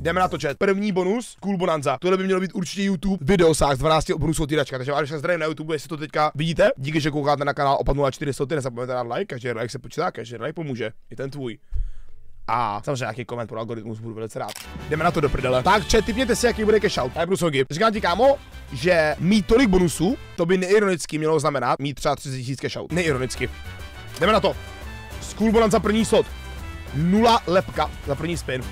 Jdeme na to, chat. První bonus, Cool Bonanza. Tohle by mělo být určitě YouTube videosák z 12 bonusů otvíračka. Takže vás zdravím na YouTube, jestli to teďka vidíte. Díky, že koukáte na kanál Opat 0400, nezapomeňte dát like, každý like se počítá, každý like pomůže. I ten tvůj. A samozřejmě nějaký koment pro algoritmus, budu velice rád. Jdeme na to do prdele. Tak, chat, tipněte si, jaký bude cashout. A budu songy. Říkám ti, kámo, že mít tolik bonusů, to by neironicky mělo znamenat mít třeba 30 000 cashout. Neironicky. Jdeme na to. Cool Bonanza první slot. 0 lepka za první spin.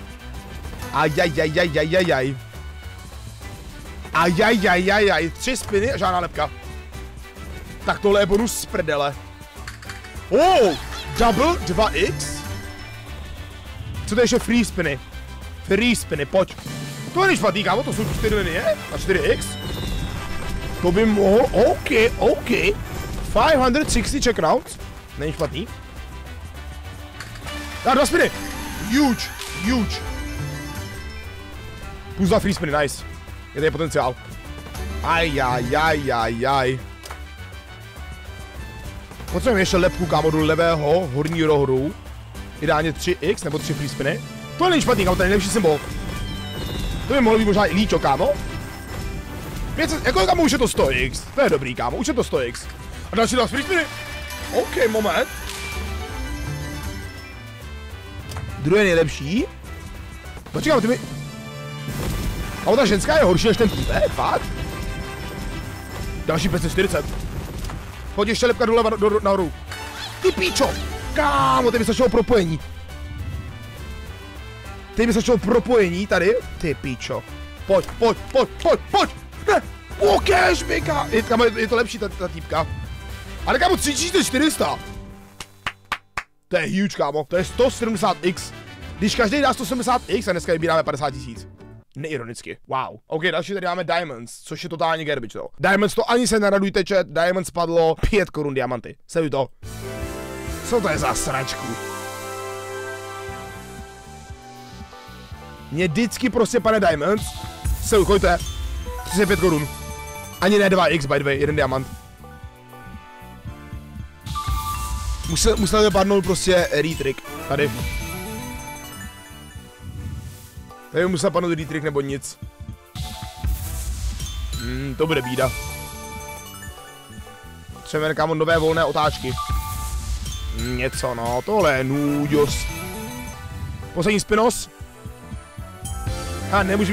Ajajajajajajaj. Ajajajajajaj. 3 spiny a žádná lepka. Tak tohle je bonus z prdele. Oh, double 2x. Co to je ještě free spiny? Free spiny, pojď. To není špatný, kámo, to jsou 4 linie a 4x. To by mohlo, OK. 560 checkouts. Není špatný. A 2 spiny. Huge. Plus 2 free spiny, nice. Je tady potenciál. Ajajajajaj. Potřebujeme ještě lepku, kámo, do levého horního rohu. Ideálně 3x nebo 3 free spiny. To není špatný, kámo, to je nejlepší symbol. To by mohlo být možná i líčo, kámo. 500, jako kámo, už je to 100x. To je dobrý, kámo, už je to 100x. A další 2 free spiny. OK, moment. Druhý nejlepší. Počkej, ty mi... A ta ženská je horší než ten týpek, fakt? Další 540. Pojď ještě lepka doleva nahoru. Ty píčo! Kámo, teď mi stačilo propojení. Tady. Ty píčo. Pojď. Ne! Ukáž mi, kámo. Je to lepší ta týpka. Ale kámo, 3400. To je huge, kámo. To je 170x. Když každý dá 170x a dneska vybíráme 50 000. Neironicky. Wow. OK, další tady máme Diamonds, což je totálně garbage, to. Diamonds, to ani se neradujte, chat. Diamonds spadlo 5 korun diamanty. Sedu to. Co to je za sračku? Mě vždycky prostě pane Diamonds. Sedu, koľte. 35 korun. Ani ne 2x, by the way, 1 diamant. Musel dopadnout prostě retrick. Tady. Tady musel padnout retrick nebo nic. To bude bída. Třeba kámo nové volné otáčky. Něco no, tohle je nůďos. Poslední spinos. A nemůže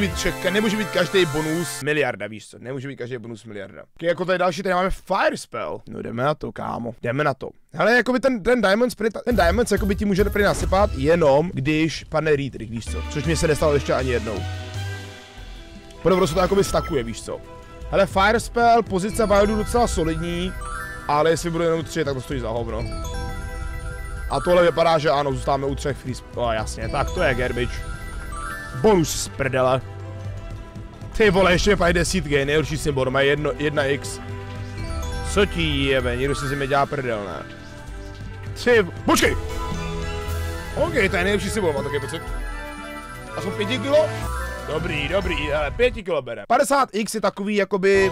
být každý bonus miliarda, víš co? Nemůže být každý bonus miliarda. Jako tady další, tady máme Fire Spell. No jdeme na to, kámo. Jdeme na to. Hele, jakoby ten Diamonds jakoby ti může prý nasypat jenom, když padne retrick, víš co? Což mě se nestalo ještě ani jednou. Podobně se to jakoby stakuje, víš co? Hele, Fire Spell, pozice Wildu docela solidní, ale jestli budu jenom 3, tak to stojí za hovno. A tohle vypadá, že ano, zůstáváme u 3 free spell. Oh, jasně, tak to je garbage. Bonus z prdele. Ty vole, ještě vypadají desítky, nejhorší symbol, má 1x. Co ti jebe, někdo si mi dělá prdel, ne? Ty, počkej! OK, to je nejlepší symbol, mám takový pocit. A jsou 5 kilo? Dobrý, ale 5 kilo bere. 50x je takový, jakoby...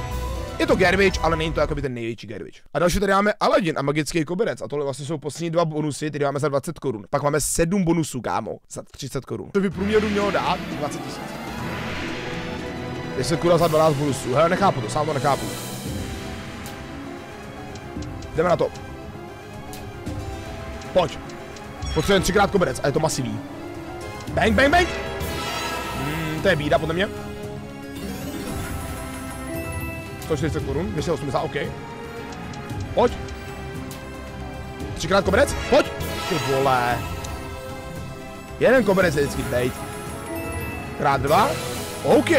Je to garbage, ale není to jakoby ten největší garbage. A další tady máme Aladdin a magický koberec. A tohle vlastně jsou poslední 2 bonusy, které máme za 20 korun. Pak máme 7 bonusů, kámo, za 30 korun. To by průměru mělo dát 20 000. 10 korun za 12 bonusů. Hele, nechápu to, sám to nechápu. Jdeme na to. Pojď. Potřebujeme 3krát koberec a je to masivní. Bang. To je bída podle mě. 140 korun, 280, OK. Pojď. 3krát koberec, pojď. Ty vole. Jeden koberec je vždycky bait. Krát 2. OK.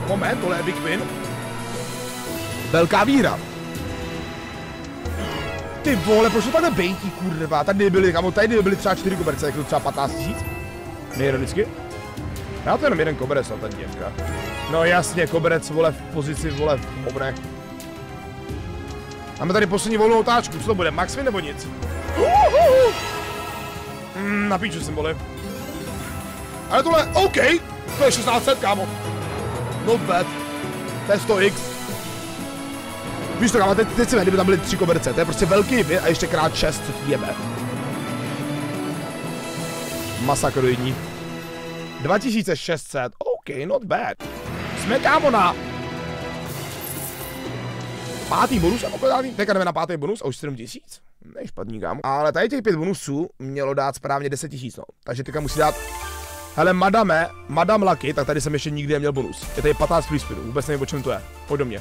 Moment, tohle je big win. Velká výhra. Ty vole, proč to takhle baití, kurva. Tady byly třeba 4 koberce, jako třeba 15 000. Neironicky. Já to jenom jeden koberec na ten děvka. No jasně, koberec, vole, v pozici, vole, v hovnech. Máme tady poslední volnou otáčku, co to bude, max win nebo nic? Na píču symboly. Ale tohle, OK, to je 1600, kámo. Not bad. To je 100x. Víš to, kámo, teď si kdyby tam byly 3 koberce, to je prostě velký win a ještě krát 6, co ti jebe. Masakroidní. 2600, OK, not bad. Jsme kámo na... Pátý bonus, a teďka jdeme na pátý bonus a už 7000. Nejšpatný kámo. Ale tady těch 5 bonusů mělo dát správně 10 000, no. Takže teďka musí dát... Hele, Madame Lucky, tak tady jsem ještě nikdy neměl bonus. Je tady 15 free spinů, vůbec nevím, o čem to je. Pojď do mě.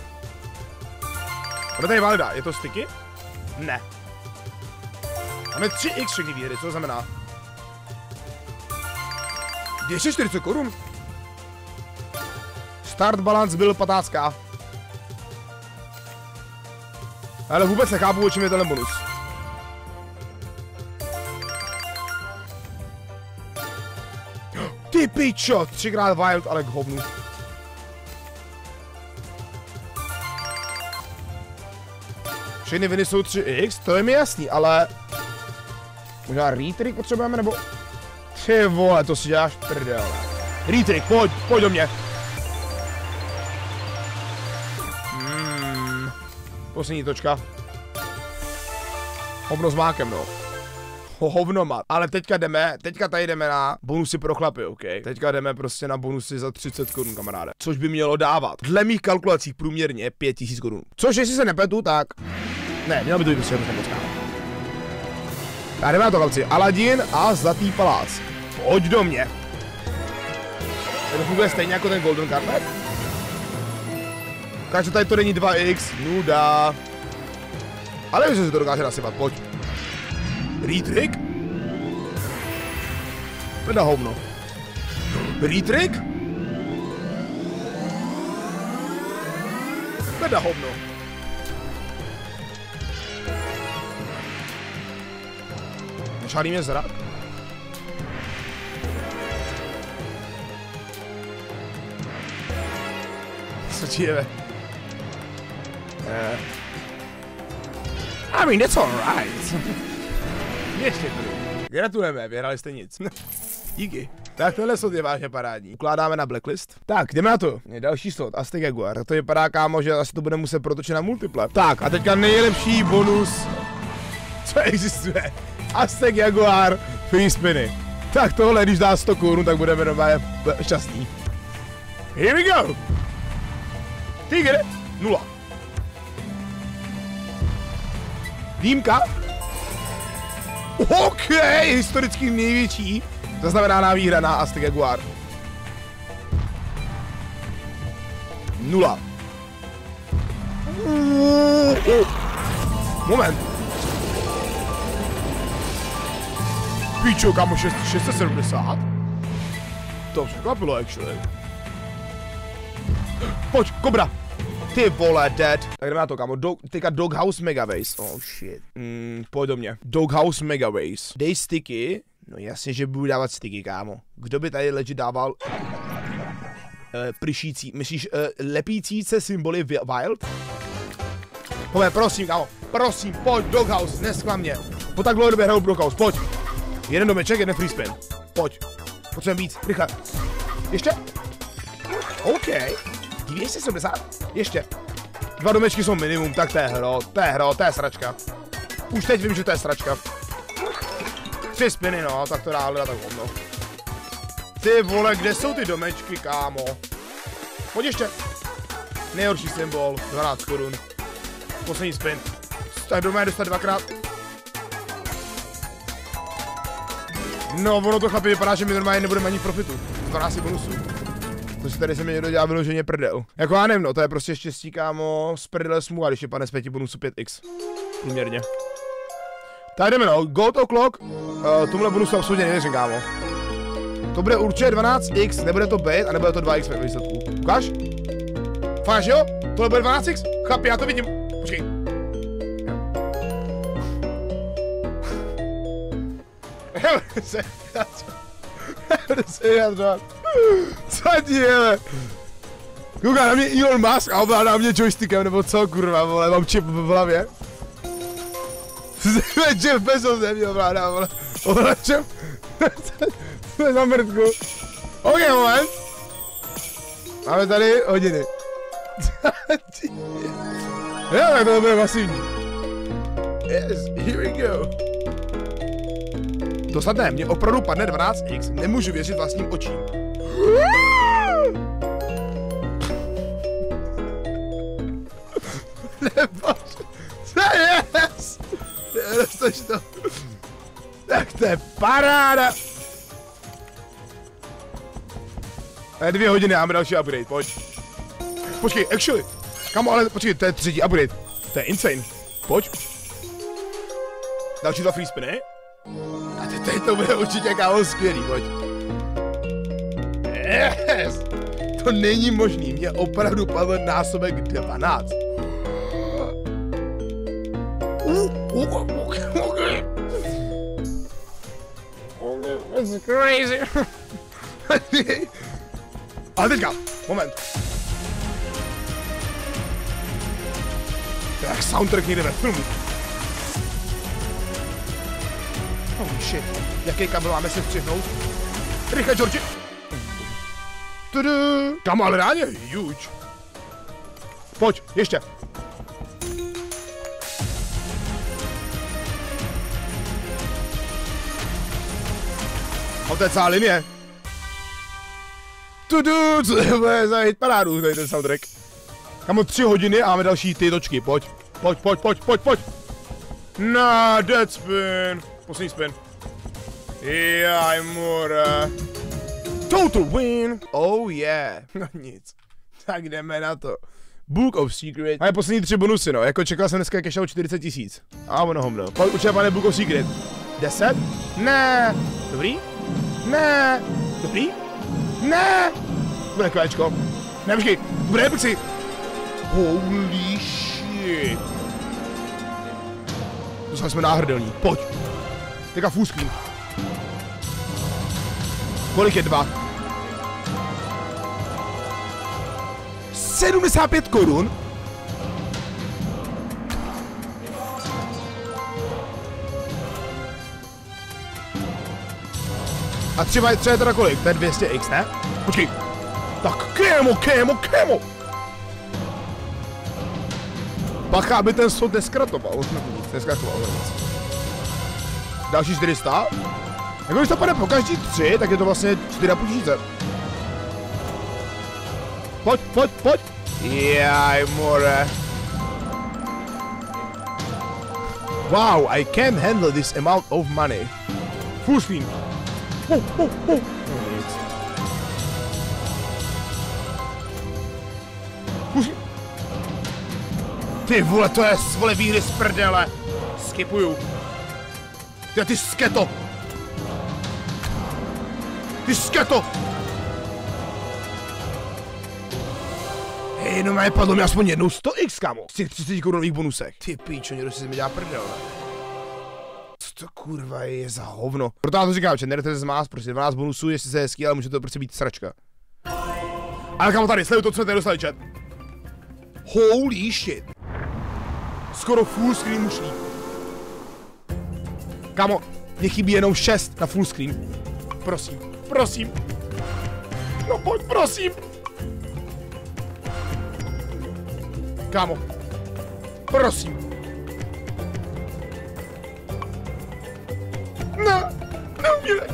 Máme tady valida, je to sticky? Ne. Máme 3x všechny výhry, co to znamená? 240 korun. Start balance byl patácká. Ale vůbec nechápu, o čem je ten bonus. Ty pičo, 3x wild, ale k hovnu. Všechny viny jsou 3x, to je mi jasný, ale... Možná retrick potřebujeme, nebo... Ty vole, to si děláš prdel. Retrick, pojď do mě. Poslední točka. Hovno s mákem, no. Hovno mat. Ale teďka tady jdeme na bonusy pro chlapy, OK? Teďka jdeme prostě na bonusy za 30 korun, kamaráde. Což by mělo dávat, dle mých kalkulacích průměrně 5000 korun. Což jestli se nepletu, tak... Ne, mělo by to být prostě hrozně moc, kámo. Tak jdeme na to, chlapci. Aladin a Zlatý palác. Pojď do mě. To funguje stejně jako ten Golden Carpet? Takže tady to není 2x, nuda. Ale už se to dokáže nasypat, pojď. Retrick? Veda hovno. Retrick? Veda hovno. Nešálí mě zrak? Co ti jebe? I mean, that's alright. Ještě to. Gratulujeme, vyhrali jste nic. Díky. Tak tohle slot je vážně parádní. Ukládáme na blacklist. Tak, jdeme na to. Je další slot, Aztec Jaguar. To vypadá, kámo, že asi to bude muset protočit na multiple. Tak, a teďka nejlepší bonus, co existuje. Aztec Jaguar free spiny. Tak tohle, když dá 100 korun, tak budeme normálně šťastní. Here we go. Tiger, 0. Výjimka. OK, historicky největší zaznamenaná výhra na Aztec Jaguar. 0. Moment. Píčo, kámo, 670? To překvapilo, actually. Pojď, Kobra. Ty vole, dead. Tak jdeme na to, kámo. Teďka Doghouse Megaways. Oh shit. Pojď do mě. Doghouse Megaways. Dej sticky. No jasně, že budu dávat sticky, kámo. Kdo by tady legit dával... pryšící, myslíš, lepící se symboly wild? Pojď, prosím, kámo. Prosím, pojď, Doghouse, nesklam mě. Po tak dlouhé době hraju Doghouse, pojď. Jeden domeček, jeden free spin. Pojď. Potřebujeme víc, rychle. Ještě? OK. 270? Ještě. 2 domečky jsou minimum, tak to je hro, to je sračka. Už teď vím, že to je sračka. 3 spiny, no, tak to dá hledat tak hovno. Ty vole, kde jsou ty domečky, kámo? Pojď ještě. Nejhorší symbol, 12 korun. Poslední spin. Tak doma je dostat 2krát. No, ono to chlapi vypadá, že mi normálně nebudeme ani profitu. 12 bonusů. To si tady se mi někdo dělá vyloženě prdel. Jako já nevím, no, to je prostě štěstí, kámo, z prdele smůla, když je pane z 5 bonusů 5x. Průměrně. Tak jdeme, no, Gold O'Clock, tomhle bonusu absolutně nevěřím, kámo. To bude určitě 12x, nebude to být a nebude to 2x ve výsledku. Ukáž? Fáš, jo? Tohle bude 12x? Chlapi, já to vidím. Počkej. Se vyjadřovat. Co ti je? Kouká na mě Elon Musk a ovládá mě joystickem, nebo co, kurva, vole, mám čip v hlavě. Jeff Bezos mě ovládá, vole. Ovládá čem? To je za mrtku. OK, moment. Máme tady hodiny. Jo, tak to bude masivní. Yes, here we go. To snad ne, mě opravdu padne 12x, nemůžu věřit vlastním očím. Nebože, co jest? Dosteš to. Tak to je paráda. To je 2 hodiny, máme další upgrade, pojď. Počkej, actually. Kamo, ale počkej, to je 3. upgrade. To je insane. Pojď. Další 2 free spiny. A teď to bude určitě kámo skvělý, pojď. Yes! To není možný, mě opravdu padl násobek 12. Okay. It's crazy. Ale teďka, moment. To je jak soundtrack někde ve filmu. Holy shit. Jaký kabel máme se vstřihnout? Rychle, Georgi. Tudu. Kamo, ale ráně, huge. Pojď, ještě. A to je celá linie. Tudu, co to bude za hitparádu, tady ten soundtrack. Kamo, 3 hodiny a máme další ty točky, pojď. Pojď. No, dead spin. Poslední spin. Jaj, more. Total win. Oh yeah. No nic. Tak jdeme na to. Book of Secret. Máme poslední 3 bonusy, no. Jako čekal jsem dneska cash out 40 000. A ono hovno. Pojď určitě, pane, Book of Secret. 10? Ne. Dobrý? Ne. Dobrý? Ne. Bude kvéčko. Ne, počkej. Bude epixy. Holy shit. Dostali jsme náhrdelní. Pojď. Teďka full screen. Kolik je 2? 75 korun? A třeba je teda kolik? To je 200x, ne? Počkej. Tak kémo. Bacha, aby ten slot neskratoval. Neskratoval nic. Další 400. Jako když to padne po každý 3, tak je to vlastně 4,5 tisíce. Pojď. Jaj, more. Wow, I can't handle this amount of money. Full screen. No, nic. Ty vole, to je svole výhry z prdele. Skipuju. Ty sketo. Ty sketo. Hej, no mě padlo mi aspoň jednou 100x, kámo. Z těch 30 korunových bonusech. Ty píčo, někdo si se mi dělá prdel, ne? Co to kurva je za hovno? Proto já to říkám, že nedete z más, prostě 12 bonusů, jestli se hezký, ale může to prostě být sračka. Ale kámo, tady, sleduj to, co jsme tady dostali, chat. Holy shit. Skoro full screen mušlí. Kámo, mě chybí jenom 6 na full screen. Prosím. No pojď, prosím. Kámo, prosím. No, neumírej.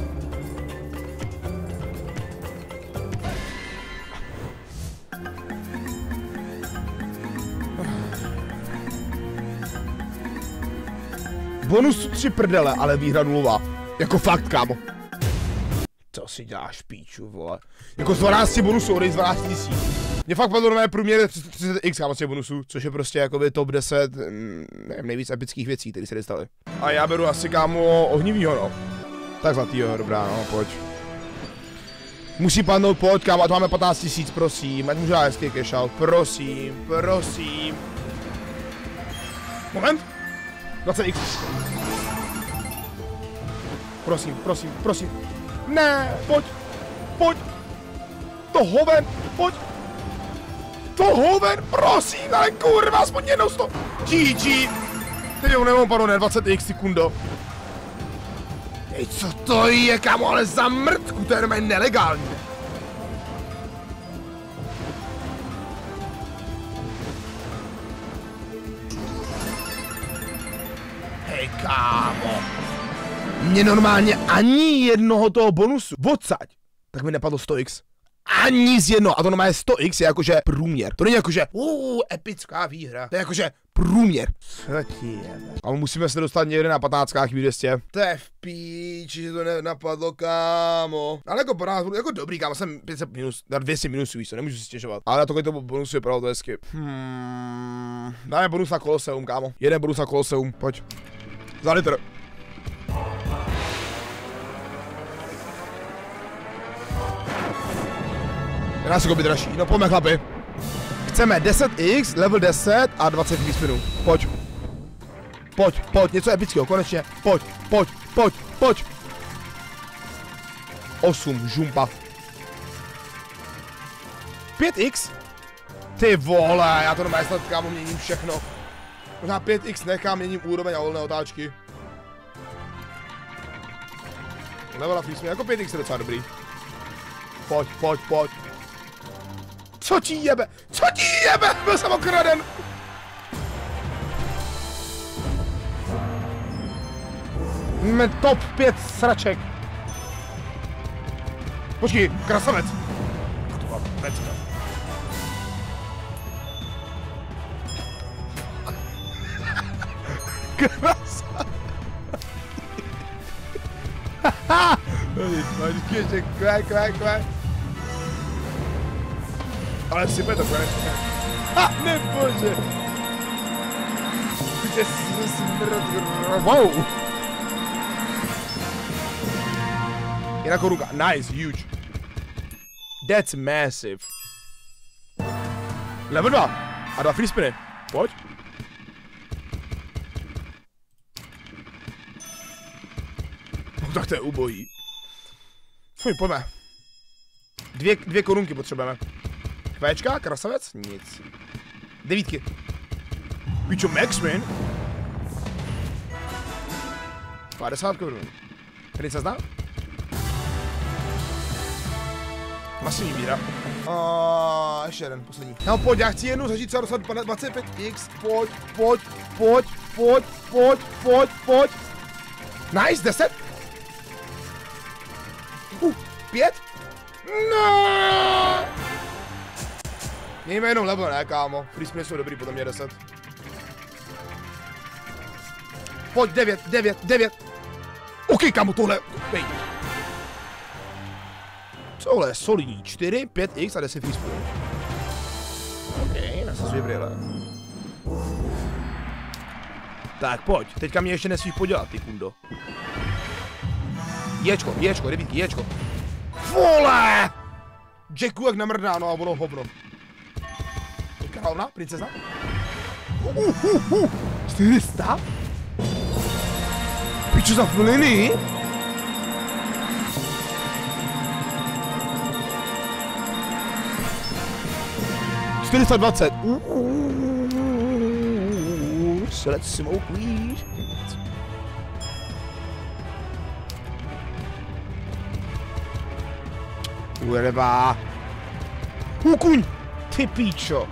Bonus 3 prdele, ale výhra nulová. Jako fakt, kámo. Co si děláš, píču, vole. Jako z 12 bonusů, odej z 12 000. Mě fakt padlo na průměr 30x, kámo, z bonusů, což je prostě jakoby top 10 nevím, nejvíc epických věcí, které se dostaly. A já beru asi, kámo, ohnivýho, no. Tak zlatýho, dobrá, no, pojď. Musí padnout, pojď, kámo, a to máme 15 000, prosím, ať můžu dát hezký cash out, prosím. Moment. 20x. Prosím. Ne, pojď. To hoven, pojď. To hoven, prosím, ale kurva, aspoň jednou 100. GG. Teď ho nemám, pardon, 20x sekundo. Ej, co to je, kámo, ale za mrtku, to je normálně nelegální. Hej, kámo. Mně normálně ani jednoho toho bonusu, odsaď, tak mi nepadlo 100x. Ani z jednoho, a to normálně 100x je jakože průměr. To není jakože, epická výhra. To je jakože průměr. Co ti jebe? A musíme se dostat někde na 15 200. To je v píči, že to nenapadlo, kámo. Ale jako pořád, jako dobrý, kámo, jsem 500 minus, 200 minusů, víš, to nemůžu si stěžovat. Ale na to bonusu je pravda to hezky. Dáme bonus na Koloseum, kámo. Jeden bonus na Koloseum, pojď. Za litr. Je nás jako dražší, no pojďme chlapi. Chceme 10x, level 10 a 20 spinů. Pojď. Pojď, pojď, něco epického, konečně. Pojď, pojď, pojď, pojď. 8, žumpa. 5x? Ty vole, já to normálně snad kámo měním všechno. Možná 5x nechám, měním úroveň a volné otáčky. Level a free spin, jako 5x je docela dobrý. Pojď, pojď, pojď. Co ti jebe? Co ti jebe? Byl jsem okraden. Máme top 5 sraček. Počkej, krasavec. To byla pecka. Krasavec. Haha. Počkej, ještě kvák. Ale sype to konečně. Ha, nebože. Kde jsi wow. Jedna korunka, nice, huge. That's massive. Level 2. A 2 free spiny. Pojď. No tak to je ubohý. Pojďme. Dvě korunky potřebujeme. Kvéčka, krasavec? Nic. 9. Pičo, Max, man. 50 korun. Princezna? Masivní víra. Ještě jeden, poslední. No pojď, já chci jednou zažít se dostat 25x. Pojď. Nice, 10. 5. No. Mějme jenom level, ne kámo. Free spiny jsou dobrý, potom mě 10. Pojď, 9. OK, kámo, tohle. Bej. Tohle je solidní. 4, 5x a 10 free spinů. OK, nasazuji brýle. Tak pojď, teďka mě ještě nesmíš podělat, ty kundo. Ječko, 9, ječko. Vole! Jacku jak namrdá, no a ono hovno. Královna, princezna? 400? Pičo za fliny? $420. So let's smoke weed. Ureba. Kuň! Ty píčo.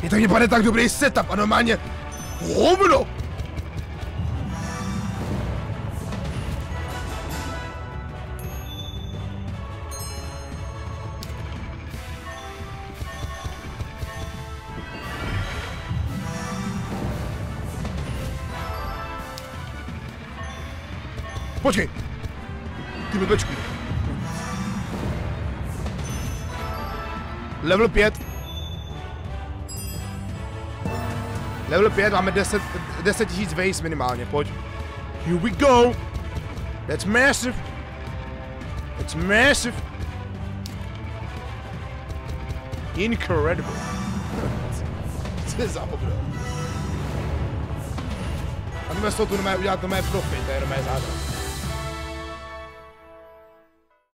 Je to mě pane tak dobrý setup a normálně hovno. Počkej. Ty blbečku. Level 5. Level 5, máme 10 000 vejs minimálně, pojď. Here we go. That's massive. That's massive. Incredible. Co je za hovno? A jdeme z toho tu udělat to mé profit, to je mé základ.